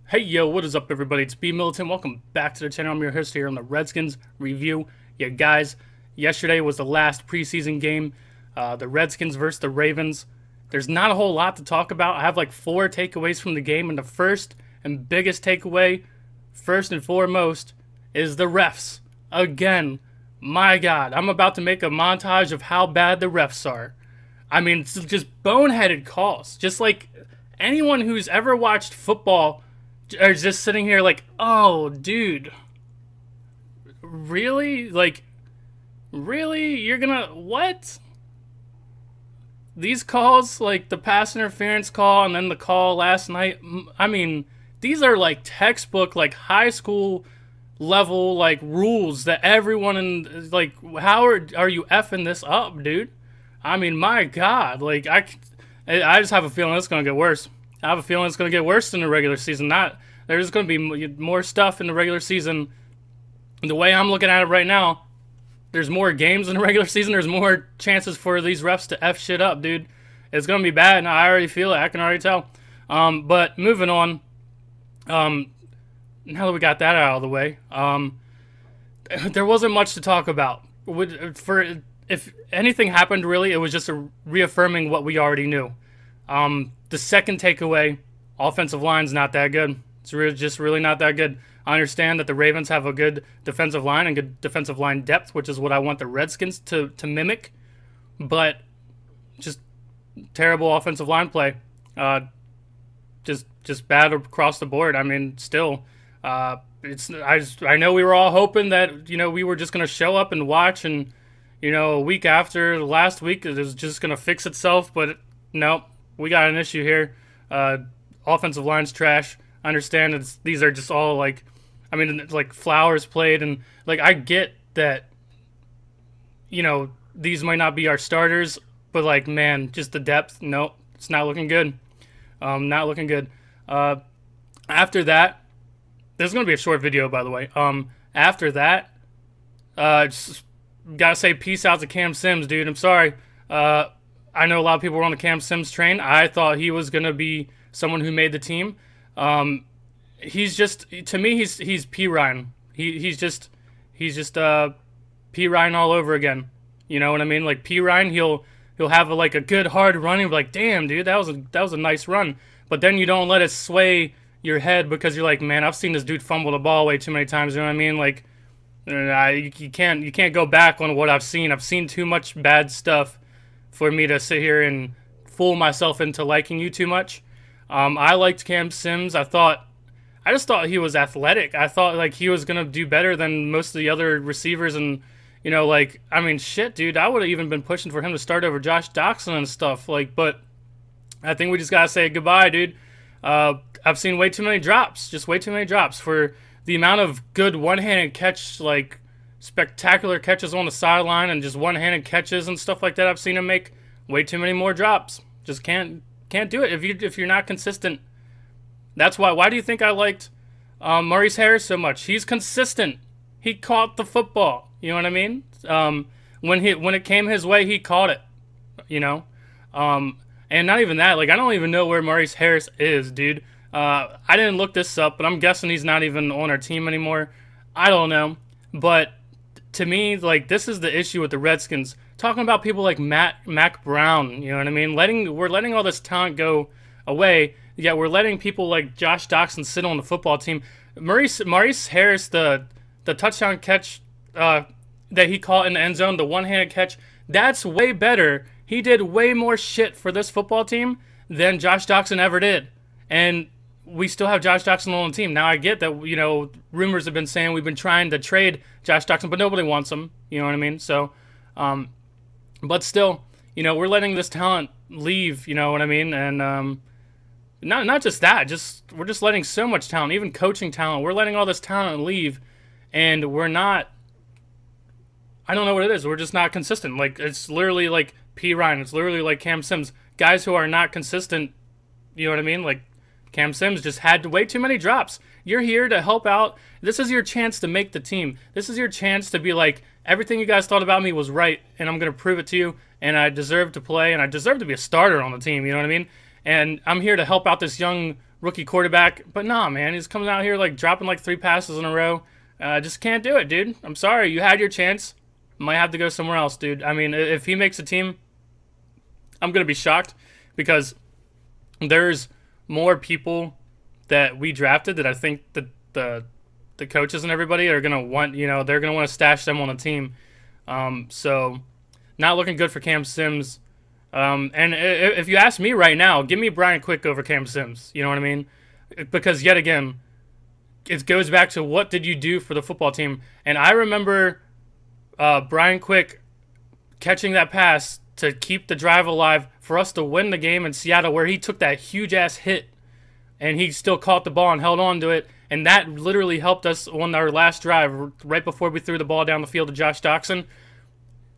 Hey yo, what is up everybody? It's B Militant. Welcome back to the channel. I'm your host here on the Redskins review. Yeah guys, yesterday was the last preseason game. The Redskins versus the Ravens. There's not a whole lot to talk about. I have like 4 takeaways from the game, and the first and biggest takeaway, first and foremost, is the refs. Again, my God, I'm about to make a montage of how bad the refs are. I mean, it's just boneheaded calls. Just like anyone who's ever watched football are just sitting here like, oh, dude, really? Like, really? You're gonna, what? These calls, like the pass interference call and then the call last night, I mean, these are like textbook, like high school level, like rules that everyone in, like, how are you effing this up, dude? I mean, my God, like, I just have a feeling it's gonna get worse. I have a feeling it's going to get worse in the regular season. There's going to be more stuff in the regular season. The way I'm looking at it right now, there's more games in the regular season. There's more chances for these refs to F shit up, dude. It's going to be bad, and I already feel it. I can already tell. But moving on, now that we got that out of the way, there wasn't much to talk about. If anything happened, really, it was just reaffirming what we already knew. The second takeaway, offensive line's not that good. It's just really not that good. I understand that the Ravens have a good defensive line and good defensive line depth, which is what I want the Redskins to mimic, but just terrible offensive line play. Just bad across the board. I mean, still, I know we were all hoping that, we were just going to show up and watch, and, a week after last week, it was just going to fix itself, but no. We got an issue here. Offensive line's trash. I understand these are just all like, I mean, like Flowers played, and like I get that, these might not be our starters, but like, man, just the depth. No, it's not looking good. Not looking good. After that, this is gonna be a short video, by the way. After that, just gotta say peace out to Cam Sims, dude. I'm sorry. I know a lot of people were on the Cam Sims train. I thought he was going to be someone who made the team. He's just, to me, he's P. Ryan. He's just P. Ryan all over again. You know what I mean? Like P. Ryan, he'll have a good hard run and be like, damn, dude, that was a nice run. But then you don't let it sway your head because you're like, man, I've seen this dude fumble the ball way too many times. You know what I mean? Like, you can't go back on what I've seen. I've seen too much bad stuff for me to sit here and fool myself into liking you too much. I liked Cam Sims. I just thought he was athletic. I thought like he was gonna do better than most of the other receivers, and I mean, shit, dude, I would have even been pushing for him to start over Josh Doxson and stuff. But I think we just gotta say goodbye, dude. I've seen way too many drops, just way too many drops for the amount of good one-handed catch, like spectacular catches on the sideline and just one-handed catches and stuff like that. I've seen him make way too many more drops. Just can't do it if you're not consistent. That's why do you think I liked Maurice Harris so much? He's consistent. He caught the football. You know what I mean? When it came his way, he caught it. And not even that. Like, I don't even know where Maurice Harris is, dude. I didn't look this up, but I'm guessing he's not even on our team anymore. I don't know, but to me, like, this is the issue with the Redskins. Talking about people like Mac Brown, you know what I mean? We're letting all this talent go away, yet we're letting people like Josh Doxson sit on the football team. Maurice Harris, the touchdown catch that he caught in the end zone, the one-handed catch, that's way better. He did way more shit for this football team than Josh Doxson ever did. And we still have Josh Doxson on the team. Now, I get that, rumors have been saying we've been trying to trade Josh Doxson, but nobody wants him. You know what I mean? So, but still, we're letting this talent leave, you know what I mean? And not just that, we're just letting so much talent, even coaching talent. We're letting all this talent leave, and we're not, I don't know what it is. We're just not consistent. Like, it's literally like P. Ryan. It's literally like Cam Sims. Guys who are not consistent, you know what I mean? Like, Cam Sims just had way too many drops. You're here to help out. This is your chance to make the team. This is your chance to be like, everything you guys thought about me was right, and I'm going to prove it to you, and I deserve to play, and I deserve to be a starter on the team, you know what I mean? And I'm here to help out this young rookie quarterback. But nah, man, he's coming out here like dropping like 3 passes in a row. Just can't do it, dude. I'm sorry. You had your chance. Might have to go somewhere else, dude. I mean, if he makes a team, I'm going to be shocked because there's more people that we drafted that I think that the coaches and everybody are going to want, they're going to want to stash them on the team. So not looking good for Cam Sims. And if you ask me right now, give me Brian Quick over Cam Sims. You know what I mean? Because yet again, it goes back to what did you do for the football team? And I remember Brian Quick catching that pass to keep the drive alive for us to win the game in Seattle, where he took that huge-ass hit, and he still caught the ball and held on to it, and that literally helped us on our last drive right before we threw the ball down the field to Josh Doxson.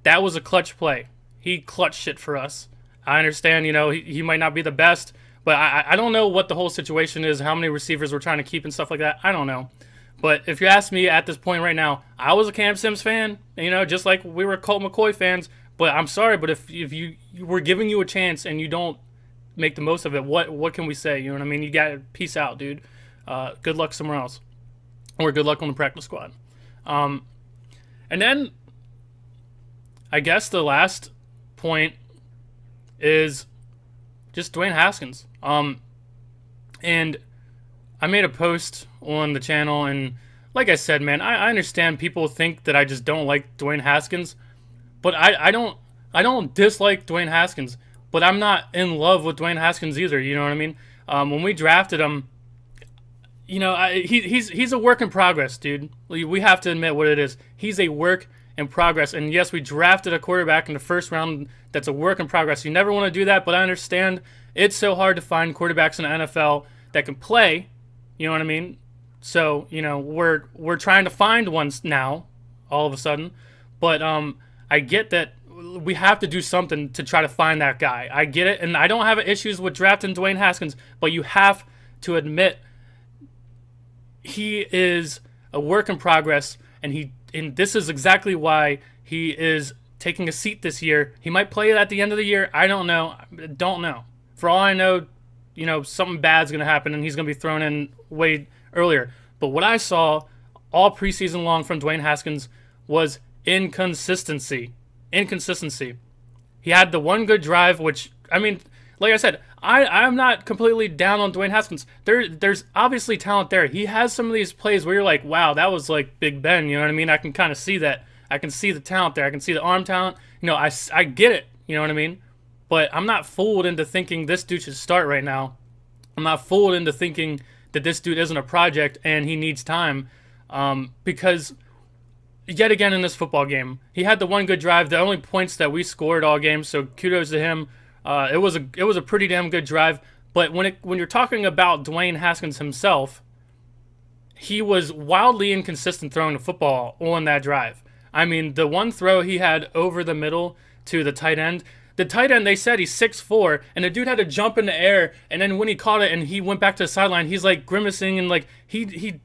That was a clutch play. He clutched it for us. I understand, he might not be the best, but I don't know what the whole situation is, how many receivers we're trying to keep and stuff like that. I don't know. But if you ask me at this point right now, I was a Cam Sims fan, just like we were Colt McCoy fans. But I'm sorry, but if you we're giving you a chance and you don't make the most of it, what can we say? You know what I mean? You got to peace out, dude. Good luck somewhere else. Or good luck on the practice squad. And then I guess the last point is just Dwayne Haskins. And I made a post on the channel, and like I said, man, I understand people think that I just don't like Dwayne Haskins. But I don't dislike Dwayne Haskins, but I'm not in love with Dwayne Haskins either. You know what I mean? When we drafted him, he's a work in progress, dude. We have to admit what it is. He's a work in progress. And yes, we drafted a quarterback in the first round that's a work in progress. You never want to do that, but I understand it's so hard to find quarterbacks in the NFL that can play. You know what I mean? So we're trying to find ones now, all of a sudden, but I get that we have to do something to try to find that guy. I get it, and I don't have issues with drafting Dwayne Haskins, but you have to admit he is a work in progress, and this is exactly why he is taking a seat this year. He might play it at the end of the year. I don't know. For all I know, something bad's going to happen, and he's going to be thrown in way earlier. But what I saw all preseason long from Dwayne Haskins was inconsistency. He had the one good drive, which, I mean, like I said, I'm not completely down on Dwayne Haskins. There's obviously talent there. He has some of these plays where you're like, wow, that was like Big Ben, you know what I mean? I can kind of see that. I can see the talent there. I can see the arm talent. I get it, you know what I mean? But I'm not fooled into thinking this dude should start right now. I'm not fooled into thinking that this dude isn't a project and he needs time, because yet again in this football game, he had the one good drive, the only points that we scored all game, so kudos to him. It was a pretty damn good drive. But when you're talking about Dwayne Haskins himself, he was wildly inconsistent throwing the football on that drive. I mean, the one throw he had over the middle to the tight end. The tight end, they said he's 6'4", and the dude had to jump in the air, and then when he caught it and he went back to the sideline, he's like grimacing, and like he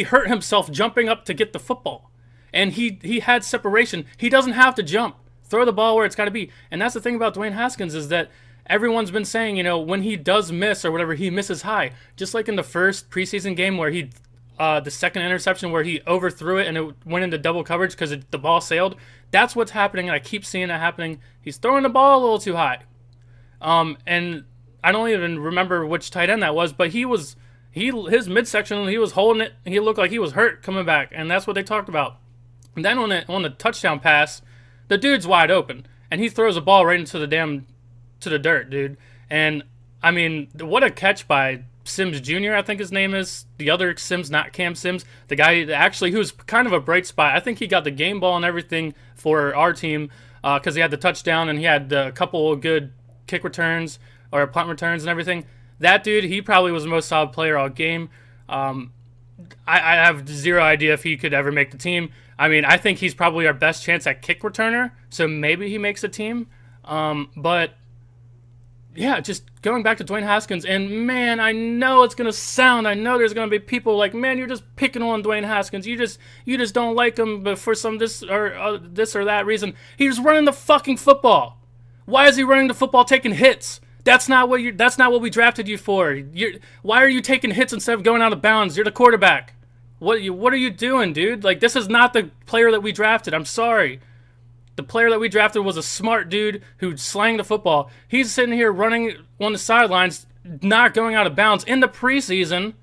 hurt himself jumping up to get the football. And he had separation. He doesn't have to jump. Throw the ball where it's got to be. And that's the thing about Dwayne Haskins is that everyone's been saying, when he does miss or whatever, he misses high. Just like in the first preseason game where the second interception where he overthrew it and it went into double coverage because the ball sailed. That's what's happening, and I keep seeing that happening. He's throwing the ball a little too high. And I don't even remember which tight end that was, but his midsection, he was holding it. He looked like he was hurt coming back, and that's what they talked about. And then on the touchdown pass, the dude's wide open, and he throws a ball right into the dirt, dude. And I mean, what a catch by Sims Jr., I think his name is. The other Sims, not Cam Sims. The guy actually who's kind of a bright spot. I think he got the game ball and everything for our team because he had the touchdown and he had a couple of good kick returns or punt returns and everything. That dude, he probably was the most solid player all game. I have zero idea if he could ever make the team. I mean, I think he's probably our best chance at kick returner, so maybe he makes the team. But yeah, just going back to Dwayne Haskins, and man, I know there's going to be people like, man, you're just picking on Dwayne Haskins. You just don't like him, but for some this or that reason. He's running the fucking football. Why is he running the football taking hits? That's not what we drafted you for. Why are you taking hits instead of going out of bounds? You're the quarterback. What are you doing, dude? Like, this is not the player that we drafted. I'm sorry. The player that we drafted was a smart dude who slang the football. He's sitting here running on the sidelines, not going out of bounds in the preseason.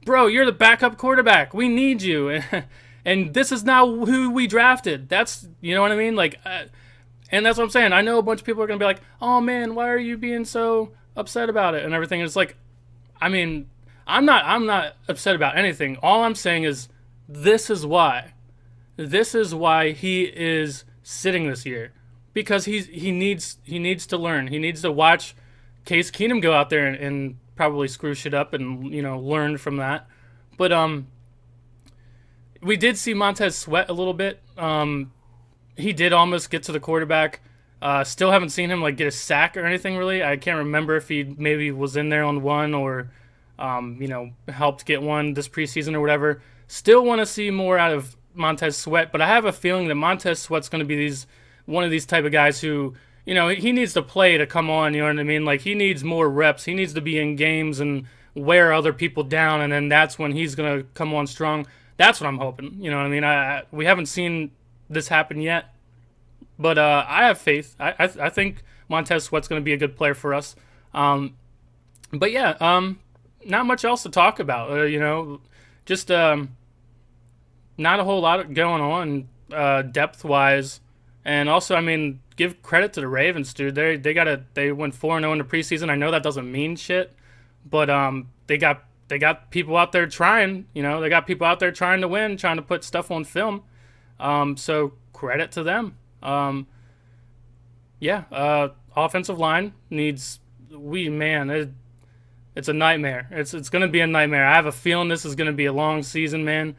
Bro, you're the backup quarterback. We need you. And this is not who we drafted. That's, you know what I mean? Like, and that's what I'm saying. I know a bunch of people are going to be like, oh, man, why are you being so upset about it and everything? And it's like, I mean, I'm not upset about anything. All I'm saying is this is why. This is why he is sitting this year. Because he needs to learn. He needs to watch Case Keenum go out there and probably screw shit up and, you know, learn from that. But we did see Montez Sweat a little bit. He did almost get to the quarterback. Still haven't seen him like get a sack or anything really. I can't remember if he maybe was in there on one or you know, helped get one this preseason or whatever. Still want to see more out of Montez Sweat, but I have a feeling that Montez Sweat's going to be one of these type of guys who, you know, he needs to play to come on, you know what I mean? Like, he needs more reps. He needs to be in games and wear other people down, and then that's when he's going to come on strong. That's what I'm hoping, you know what I mean? We haven't seen this happen yet, but I have faith. I think Montez Sweat's going to be a good player for us. But yeah, not much else to talk about, you know, just not a whole lot going on depth-wise. And also, I mean, give credit to the Ravens, dude. They went 4-0 in the preseason. I know that doesn't mean shit, but they got people out there trying, you know. They got people out there trying to win, trying to put stuff on film. So credit to them. Yeah, offensive line needs it's a nightmare. It's going to be a nightmare. I have a feeling this is going to be a long season, man.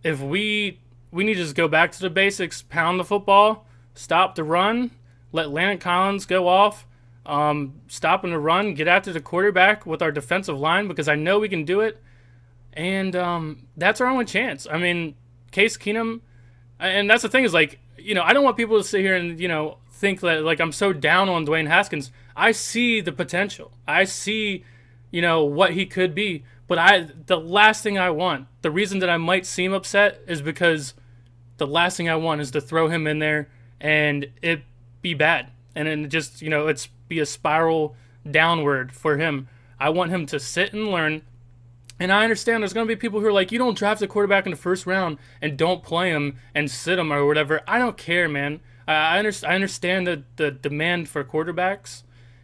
If we need to just go back to the basics, pound the football, stop the run, let Landon Collins go off, stop in the run, get after the quarterback with our defensive line, because I know we can do it. And that's our only chance. I mean, Case Keenum, and that's the thing is, like, you know, I don't want people to sit here and, you know, think that, like, I'm so down on Dwayne Haskins. I see the potential. I see, you know, what he could be. But the last thing I want, the reason that I might seem upset is because the last thing I want is to throw him in there and it be bad. And then just, you know, it's be a spiral downward for him. I want him to sit and learn. And I understand there's going to be people who are like, you don't draft a quarterback in the first round and don't play him and sit him or whatever. I don't care, man. I understand the demand for quarterbacks,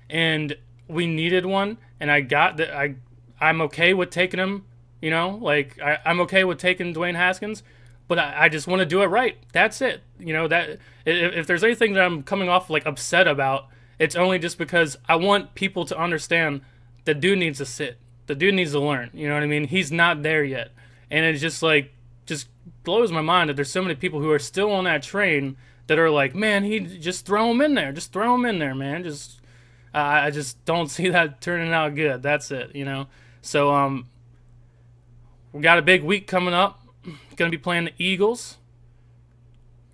and we needed one, and I got that. I'm okay with taking him, you know, like I'm okay with taking Dwayne Haskins, but I just want to do it right. That's it. You know, that if there's anything that I'm coming off like upset about, it's only just because I want people to understand the dude needs to sit. The dude needs to learn. You know what I mean? He's not there yet. And it's just like, just blows my mind that there's so many people who are still on that train that are like, man, he just throw him in there. Just throw him in there, man. Just I just don't see that turning out good. That's it, you know? So, we got a big week coming up. Going to be playing the Eagles.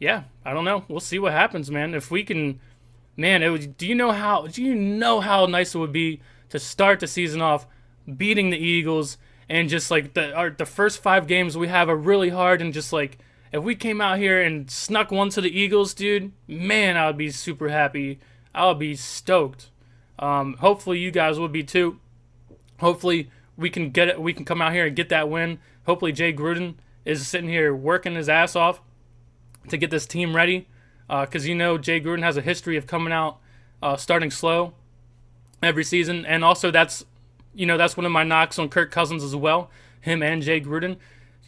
Yeah, I don't know. We'll see what happens, man. If we can, man, do you know how nice it would be to start the season off beating the Eagles, and just like the first 5 games we have are really hard, and just like if we came out here and snuck one to the Eagles, dude, man, I would be super happy. I would be stoked. Hopefully you guys will be too. Hopefully we can get it. We can come out here and get that win. Hopefully Jay Gruden is sitting here working his ass off to get this team ready, because you know Jay Gruden has a history of coming out starting slow every season, and also that's one of my knocks on Kirk Cousins as well. Him and Jay Gruden,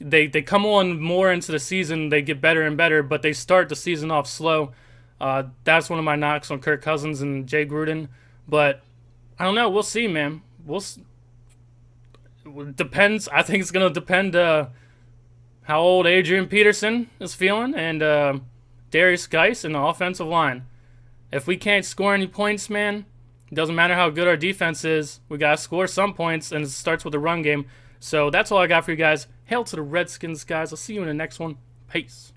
they come on more into the season, they get better and better, but they start the season off slow. That's one of my knocks on Kirk Cousins and Jay Gruden. But I don't know. We'll see, man. It depends. I think it's gonna depend how old Adrian Peterson is feeling and Darius Geis and the offensive line. If we can't score any points, man, it doesn't matter how good our defense is. We gotta score some points, and it starts with the run game. So that's all I got for you guys. Hail to the Redskins, guys. I'll see you in the next one. Peace.